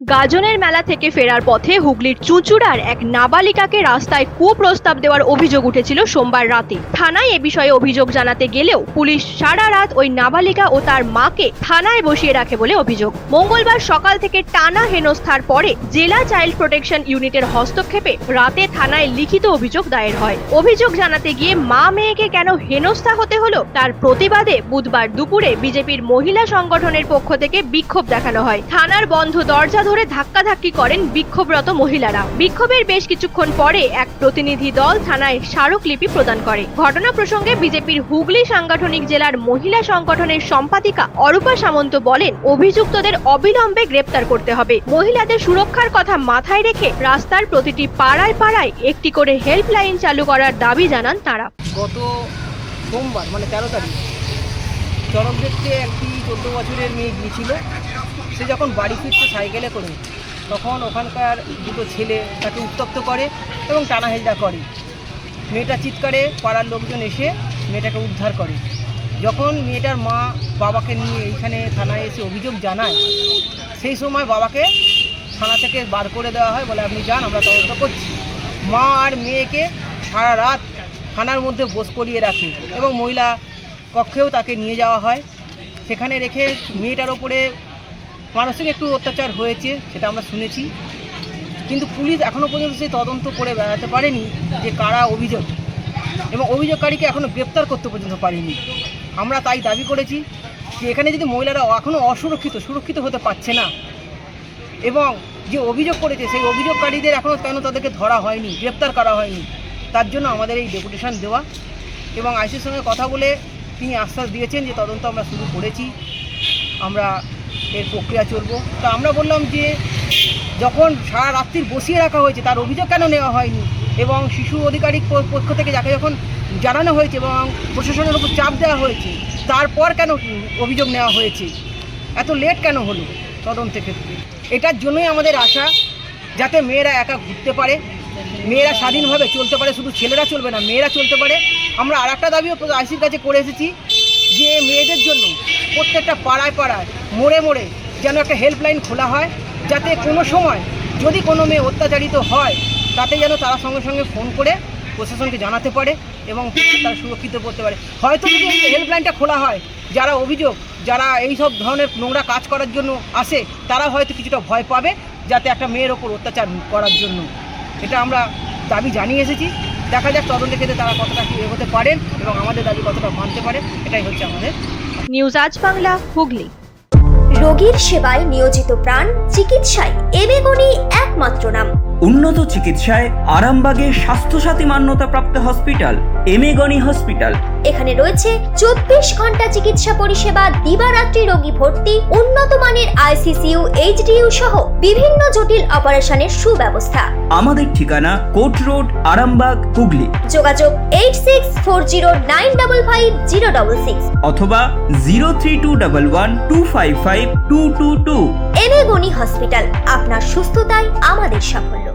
গাজনের মেলা থেকে ফেরার পথে হুগলির চুঁচুড়ার এক নাবালিকাকে রাস্তায় কুপ্রস্তাব দেওয়ার অভিযোগ উঠেছিল সোমবার রাতে। থানায় এ বিষয়ে অভিযোগ জানাতে গেলেও পুলিশ সারা রাত ওই নাবালিকা ও তার মাকে থানায় বসিয়ে রাখে বলে অভিযোগ। মঙ্গলবার সকাল থেকে টানা হেনস্থার পরে জেলা চাইল্ড প্রোটেকশন ইউনিটের হস্তক্ষেপে রাতে থানায় লিখিত অভিযোগ দায়ের হয়। অভিযোগ জানাতে গিয়ে মা মেয়েকে কেন হেনস্থা হতে হলো তার প্রতিবাদে বুধবার দুপুরে বিজেপির মহিলা সংগঠনের পক্ষ থেকে বিক্ষোভ দেখানো হয়। থানার বন্ধ দরজা ধরে ধাক্কাধাক্কি করেন বিক্ষোভরত মহিলারা। বিক্ষোভের বেশ কিছুক্ষণ পরে এক প্রতিনিধি দল থানায় স্মারকলিপি প্রদান করে। ঘটনা প্রসঙ্গে বিজেপির হুগলি সাংগঠনিক জেলার মহিলা সংগঠনের সম্পাদিকা অরূপা সামন্ত বলেন, অভিযুক্তদের অবিলম্বে গ্রেপ্তার করতে হবে। মহিলাদের সুরক্ষার কথা মাথায় রেখে রাস্তার প্রতিটি পাড়ায় পাড়ায় একটি করে হেল্পলাইন চালু করার দাবি জানান তারা। গত সোমবার মানে 13 তারিখ চরম দেখতে একটি 14 বছরের মেয়ে গিয়েছিল। সে যখন বাড়ি ফিরছে সাইকেলে করে, তখন ওখানকার দুটো ছেলে তাকে উত্তপ্ত করে এবং টানাহেজড়া করে। মেয়েটা চিৎকারে পাড়ার লোকজন এসে মেয়েটাকে উদ্ধার করে। যখন মেয়েটার মা বাবাকে নিয়ে এইখানে থানায় এসে অভিযোগ জানায়, সেই সময় বাবাকে থানা থেকে বার করে দেওয়া হয়, বলে আপনি যান, আমরা তদন্ত করছি। মা আর মেয়েকে সারা রাত থানার মধ্যে বস করিয়ে রাখে এবং মহিলা কক্ষেও তাকে নিয়ে যাওয়া হয়। সেখানে রেখে মেয়েটার ওপরে মানসিক একটু অত্যাচার হয়েছে, সেটা আমরা শুনেছি, কিন্তু পুলিশ এখনও পর্যন্ত সেই তদন্ত করে বেড়াতে পারেনি যে কারা অভিযোগ, এবং অভিযোগকারীকে এখনও গ্রেপ্তার করতে পর্যন্ত পারেনি। আমরা তাই দাবি করেছি যে এখানে যদি মহিলারা এখনও সুরক্ষিত হতে পারছে না, এবং যে অভিযোগ করেছে সেই অভিযোগকারীদের এখনও কেন তাদেরকে ধরা হয়নি, গ্রেপ্তার করা হয়নি, তার জন্য আমাদের এই ডেপুটেশন দেওয়া। এবং আইসির সঙ্গে কথা বলে তিনি আশ্বাস দিয়েছেন যে তদন্ত আমরা শুরু করেছি, আমরা এর প্রক্রিয়া চলব। তা আমরা বললাম যে যখন সারা রাত্রির বসিয়ে রাখা হয়েছে তার অভিযোগ কেন নেওয়া হয়নি, এবং শিশু আধিকারিক পক্ষ থেকে যাকে যখন জানানো হয়েছে এবং প্রশাসনের উপর চাপ দেওয়া হয়েছে, তারপর কেন অভিযোগ নেওয়া হয়েছে, এত লেট কেন হলো তদন্তের ক্ষেত্রে। এটার জন্যই আমাদের আশা, যাতে মেয়েরা একা ঘুরতে পারে, মেয়েরা স্বাধীনভাবে চলতে পারে, শুধু ছেলেরা চলবে না, মেয়েরা চলতে পারে। আমরা আর একটা দাবিও আইসির কাছে করে এসেছি যে মেয়েদের জন্য প্রত্যেকটা পাড়ায় পাড়ায় মোড়ে মোড়ে যেন একটা হেল্পলাইন খোলা হয়, যাতে কোনো সময় যদি কোনো মেয়ে অত্যাচারিত হয় তাতে যেন তারা সঙ্গে সঙ্গে ফোন করে প্রশাসনকে জানাতে পারে এবং তারা সুরক্ষিত করতে পারে। হয়তো যদি এই হেল্পলাইনটা খোলা হয়, যারা অভিযোগ, যারা এই সব ধরনের নোংরা কাজ করার জন্য আসে, তারা হয়তো কিছুটা ভয় পাবে যাতে একটা মেয়ের ওপর অত্যাচার করার জন্য। এটা আমরা দাবি জানিয়ে এসেছি। দেখা যাক তদন্তের ক্ষেত্রে তারা কতটা কি এগোতে পারেন এবং আমাদের দাবি কতটা মানতে পারে, এটাই হচ্ছে আমাদের। নিউজ আজ বাংলা, হুগলি। রোগীর সেবায় নিয়োজিত প্রাণ, চিকিৎসায় এবেগুনি একমাত্র নাম। উন্নত চিকিৎসায় আরামবাগে স্বাস্থ্যসাথী মান্যতাপ্রাপ্ত হসপিটাল এমেগনি হসপিটাল। এখানে রয়েছে 24 ঘন্টা চিকিৎসা পরিষেবা, দিবারাত্রি রোগী ভর্তি, উন্নত মানের আইসিইউ, এইচডিইউ সহ বিভিন্ন জটিল অপারেশনের সুব্যবস্থা। আমাদের ঠিকানা কোট রোড, আরামবাগ, হুগলি। যোগাযোগ 8640955066 অথবা 03211255222। এবেগুনি হসপিটাল, আপনার সুস্থতাই আমাদের সাফল্য।